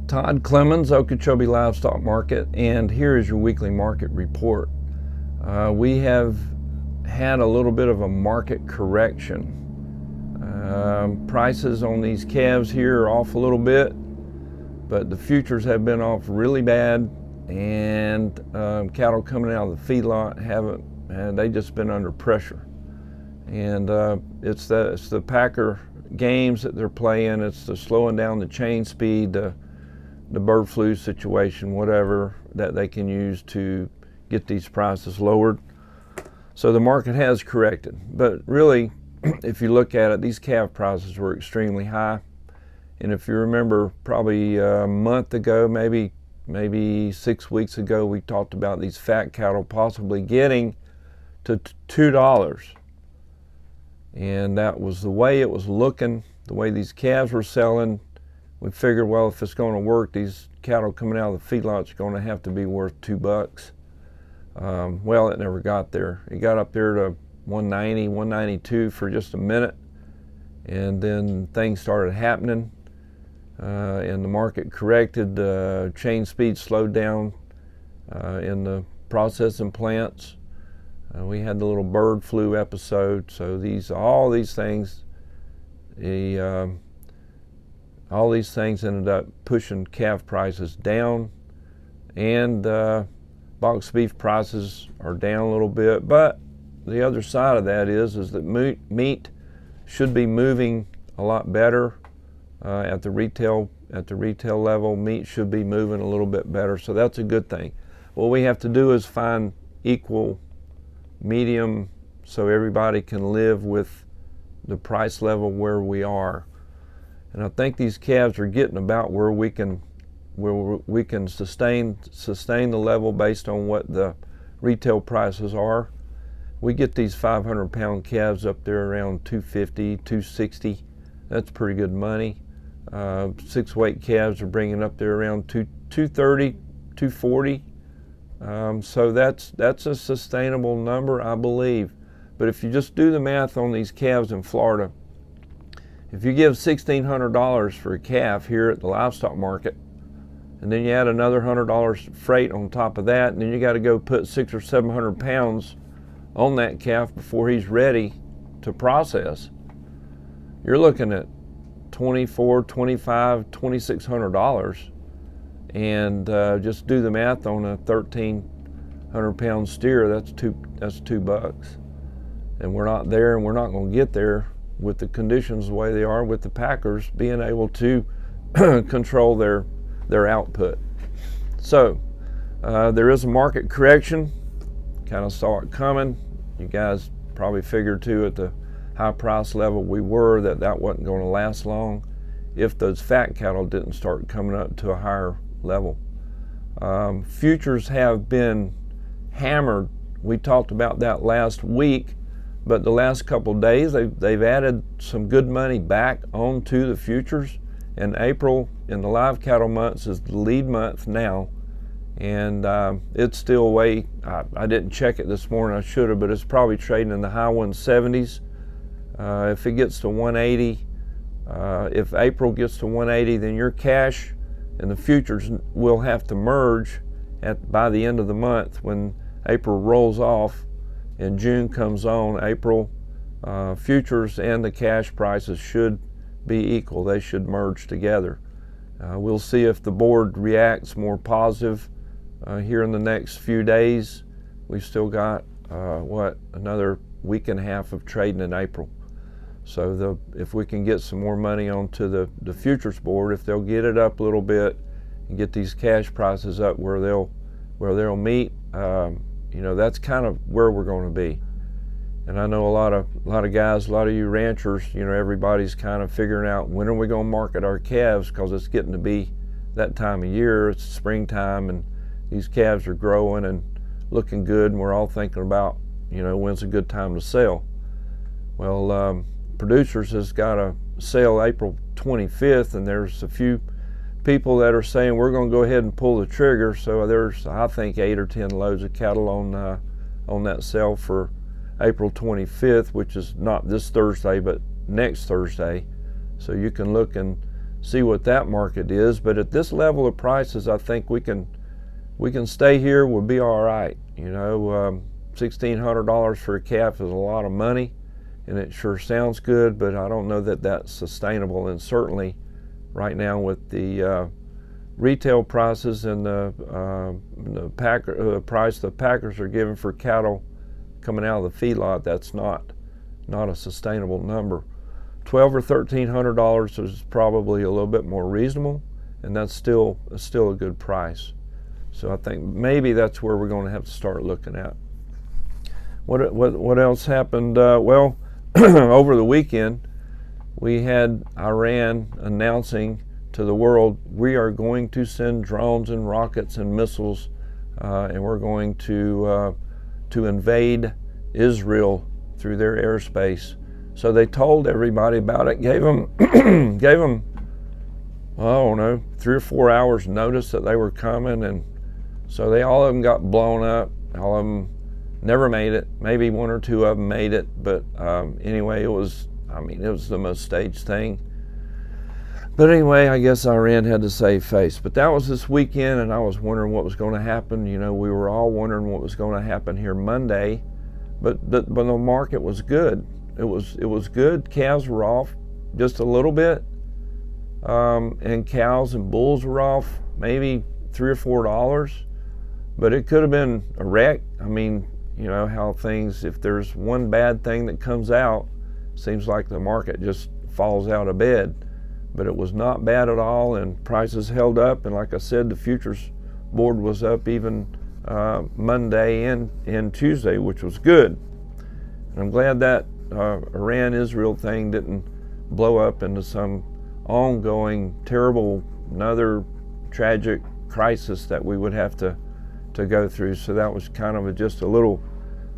Todd Clemens, Okeechobee Livestock Market, and here is your weekly market report. We have had a little bit of a market correction. Prices on these calves here are off a little bit, but the futures have been off really bad, and cattle coming out of the feedlot they just been under pressure. And it's the packer games that they're playing. It's the slowing down the chain speed, the bird flu situation, whatever that they can use to get these prices lowered. So the market has corrected, but really, if you look at it, these calf prices were extremely high. And if you remember, probably a month ago, maybe 6 weeks ago, we talked about these fat cattle possibly getting to $2. And that was the way it was looking, the way these calves were selling. We figured, well, if it's going to work, these cattle coming out of the feedlots are going to have to be worth $2. Well, it never got there. It got up there to 190, 192 for just a minute, and then things started happening, and the market corrected. Chain speed slowed down in the processing plants. We had the little bird flu episode, so all these things ended up pushing calf prices down, and box beef prices are down a little bit. But the other side of that is that meat should be moving a lot better at the retail level. Meat should be moving a little bit better, so that's a good thing. What we have to do is find equal medium so everybody can live with the price level where we are. And I think these calves are getting about where we can sustain the level based on what the retail prices are. We get these 500-pound calves up there around 250, 260. That's pretty good money. 6-weight calves are bringing up there around 230, 240. So that's a sustainable number, I believe. But if you just do the math on these calves in Florida, if you give $1,600 for a calf here at the livestock market, and then you add another $100 freight on top of that, and then you got to go put 600 or 700 pounds on that calf before he's ready to process, you're looking at $2,400, $2,500, $2,600. And just do the math on a 1,300-pound steer. That's $2. And we're not there, and we're not going to get there with the conditions the way they are, with the packers being able to control their output. So there is a market correction. Kind of saw it coming. You guys probably figured too, at the high price level we were, that wasn't going to last long if those fat cattle didn't start coming up to a higher level. Futures have been hammered. We talked about that last week, but the last couple of days they've added some good money back onto the futures. And April in the live cattle months is the lead month now, and it's still way, I didn't check it this morning, I should have, but it's probably trading in the high 170s. If it gets to 180, if April gets to 180, then your cash and the futures will have to merge by the end of the month. When April rolls off and June comes on, April futures and the cash prices should be equal. They should merge together. We'll see if the board reacts more positive here in the next few days. We've still got another week and a half of trading in April. So if we can get some more money onto the futures board, if they'll get it up a little bit and get these cash prices up where they'll meet, that's kind of where we're going to be. And I know a lot of guys, a lot of you ranchers, everybody's kind of figuring out when are we going to market our calves, because it's getting to be that time of year. It's springtime, and these calves are growing and looking good, and we're all thinking about, when's a good time to sell. Well, producers has got a sale April 25th, and there's a few people that are saying we're going to go ahead and pull the trigger. So there's, I think, 8 or 10 loads of cattle on that sale for April 25th, which is not this Thursday, but next Thursday. So you can look and see what that market is. But at this level of prices, I think we can stay here. We'll be all right. You know, $1,600 for a calf is a lot of money, and it sure sounds good, but I don't know that that's sustainable. And certainly right now with the retail prices and the price the packers are giving for cattle coming out of the feedlot, that's not a sustainable number. $1,200 or $1,300 is probably a little bit more reasonable, and that's still a good price. So I think maybe that's where we're going to have to start looking at. What else happened? Well, over the weekend we had Iran announcing to the world, we are going to send drones and rockets and missiles, and we're going to invade Israel through their airspace. So they told everybody about it, gave them I don't know, 3 or 4 hours notice that they were coming, and so all of them got blown up. All of them never made it. Maybe 1 or 2 of them made it, but anyway, it was the most staged thing. But anyway, I guess Iran had to save face. But that was this weekend, and I was wondering what was going to happen. You know, we were all wondering what was going to happen here Monday, but the market was good. It was good. Calves were off just a little bit, and cows and bulls were off maybe $3 or $4. But it could have been a wreck. I mean, you know how things, if there's one bad thing that comes out, seems like the market just falls out of bed. But it was not bad at all, and prices held up. And like I said, the futures board was up even Monday and Tuesday, which was good. And I'm glad that Iran-Israel thing didn't blow up into some ongoing, terrible, another tragic crisis that we would have to go through. So that was kind of just a little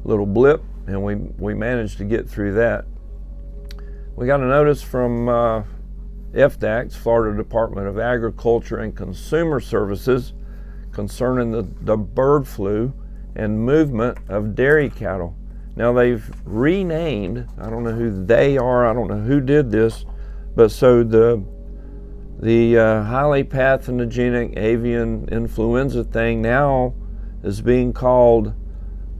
blip, and we managed to get through that. We got a notice from FDACS, Florida Department of Agriculture and Consumer Services, concerning the bird flu and movement of dairy cattle. Now they've renamed, I don't know who they are, I don't know who did this, but so the highly pathogenic avian influenza thing now is being called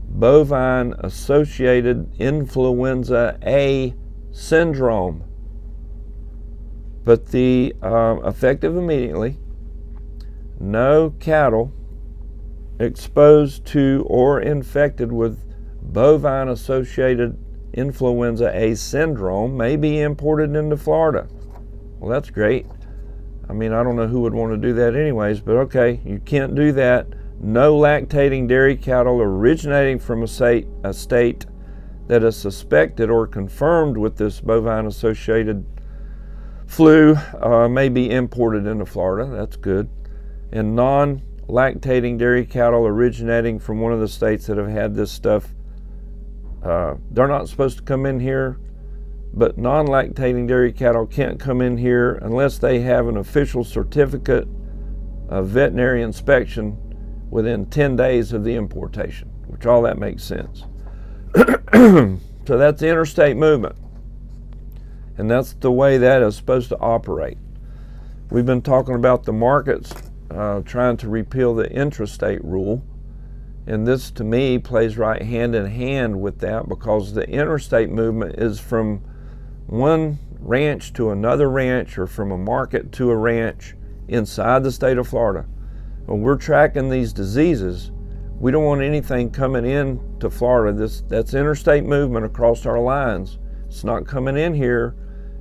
bovine associated influenza A syndrome. But the effective immediately, no cattle exposed to or infected with bovine associated influenza A syndrome may be imported into Florida. Well, that's great. I mean, I don't know who would want to do that anyways, but okay, you can't do that. No lactating dairy cattle originating from a state that is suspected or confirmed with this bovine associated flu may be imported into Florida. That's good. And non-lactating dairy cattle originating from one of the states that have had this stuff, they're not supposed to come in here, but non-lactating dairy cattle can't come in here unless they have an official certificate of veterinary inspection within 10 days of the importation, which all that makes sense. So that's interstate movement. And that's the way that is supposed to operate. We've been talking about the markets trying to repeal the intrastate rule. And this, to me, plays right hand in hand with that, because the interstate movement is from one ranch to another ranch, or from a market to a ranch inside the state of Florida. When we're tracking these diseases, we don't want anything coming in to Florida. That's interstate movement across our lines. It's not coming in here.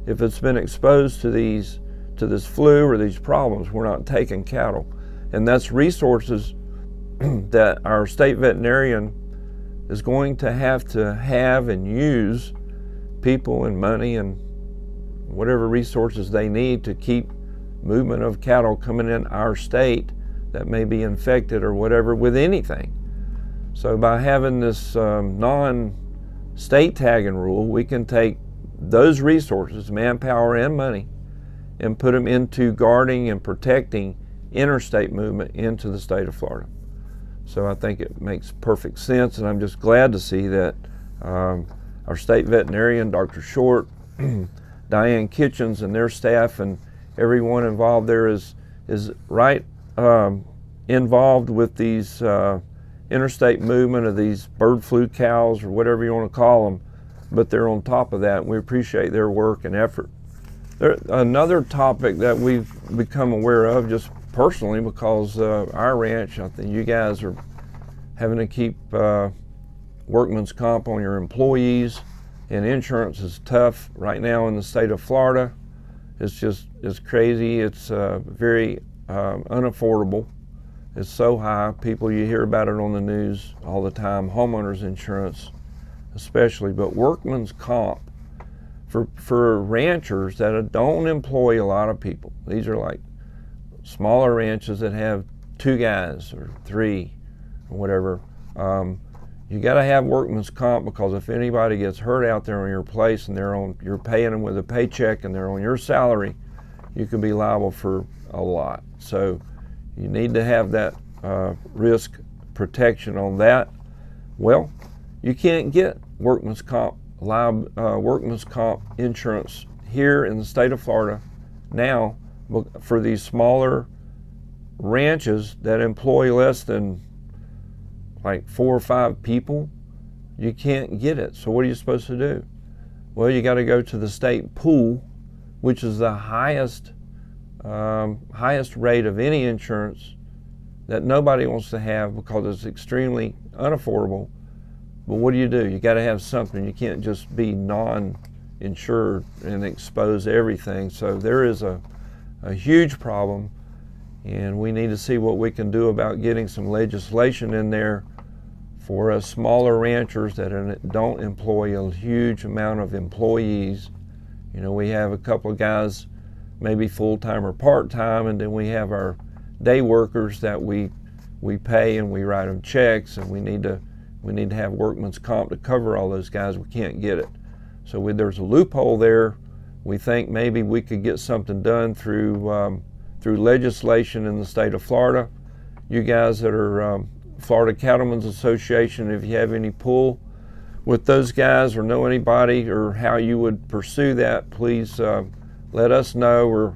If it's been exposed to this flu or these problems, we're not taking cattle. And that's resources that our state veterinarian is going to have and use, people and money and whatever resources they need to keep movement of cattle coming in our state that may be infected or whatever with anything. So by having this non-state tagging rule, we can take those resources, manpower and money, and put them into guarding and protecting interstate movement into the state of Florida. So I think it makes perfect sense, and I'm just glad to see that our state veterinarian, Dr. Short, Diane Kitchens, and their staff, and everyone involved there is right involved with these interstate movement of these bird flu cows, or whatever you want to call them, but they're on top of that, and we appreciate their work and effort. Another topic that we've become aware of just personally, because our ranch, I think you guys are having to keep Workman's Comp on your employees, and insurance is tough right now in the state of Florida. It's crazy. It's very unaffordable. It's so high. People, you hear about it on the news all the time, homeowners insurance especially, but Workman's Comp for ranchers that don't employ a lot of people. These are like smaller ranches that have 2 guys or 3 or whatever. You got to have Workman's Comp, because if anybody gets hurt out there on your place and you're paying them with a paycheck and they're on your salary, you can be liable for a lot. So you need to have that risk protection on that. Well, you can't get Workman's Comp insurance here in the state of Florida now for these smaller ranches that employ less than like 4 or 5 people. You can't get it. So what are you supposed to do? Well, you got to go to the state pool, which is the highest rate of any insurance that nobody wants to have, because it's extremely unaffordable. But what do? You got to have something. You can't just be non-insured and expose everything. So there is a huge problem, and we need to see what we can do about getting some legislation in there for us smaller ranchers that don't employ a huge amount of employees. You know, we have a couple of guys, maybe full-time or part-time, and then we have our day workers that we pay and we write them checks, and we need to have Workman's Comp to cover all those guys. We can't get it. So there's a loophole there. We think maybe we could get something done through legislation in the state of Florida. You guys that are Florida Cattlemen's Association, if you have any pull with those guys or know anybody or how you would pursue that, please let us know,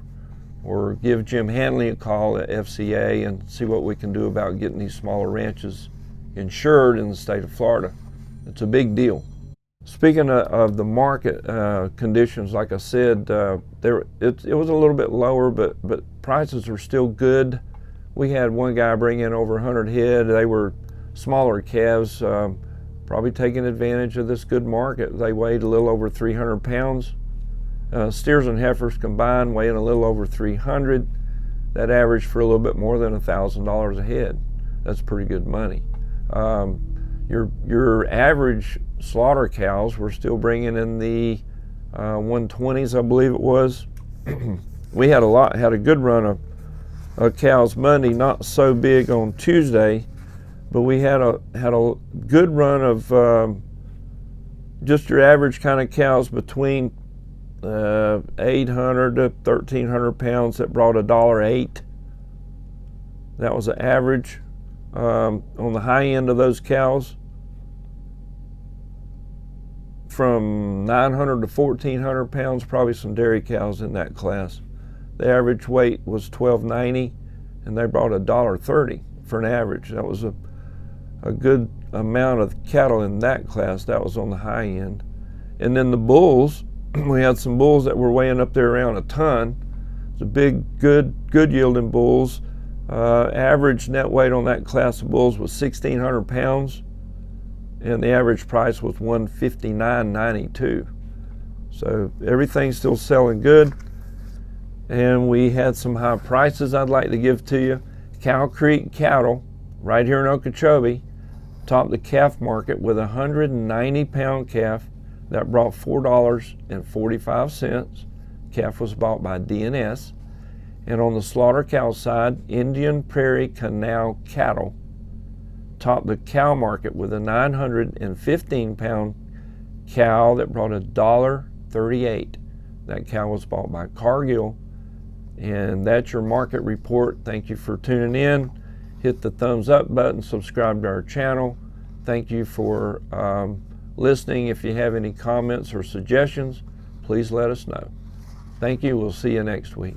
or give Jim Hanley a call at FCA and see what we can do about getting these smaller ranches insured in the state of Florida. It's a big deal. Speaking of the market conditions, like I said, it was a little bit lower, but prices are still good. We had one guy bring in over 100 head. They were smaller calves, probably taking advantage of this good market. They weighed a little over 300 pounds. Steers and heifers combined weighing a little over 300. That averaged for a little bit more than $1,000 a head. That's pretty good money. Your average slaughter cows were still bringing in the 120s, I believe it was. We had a good run of cows Monday, not so big on Tuesday, but we had a good run of just your average kind of cows between 800 to 1,300 pounds that brought $1.08. That was the average. On the high end of those cows, from 900 to 1,400 pounds, probably some dairy cows in that class. The average weight was 1,290, and they brought $1.30 for an average. That was a good amount of cattle in that class. That was on the high end. And then the bulls, we had some bulls that were weighing up there around a ton. It's a big, good yielding bulls. Average net weight on that class of bulls was 1,600 pounds, and the average price was $159.92. So everything's still selling good, and we had some high prices I'd like to give to you. Cow Creek Cattle, right here in Okeechobee, topped the calf market with a 190-pound calf that brought $4.45. Calf was bought by DNS. And on the slaughter cow side, Indian Prairie Canal Cattle topped the cow market with a 915-pound cow that brought $1.38. That cow was bought by Cargill. And that's your market report. Thank you for tuning in. Hit the thumbs up button, subscribe to our channel. Thank you for listening. If you have any comments or suggestions, please let us know. Thank you. We'll see you next week.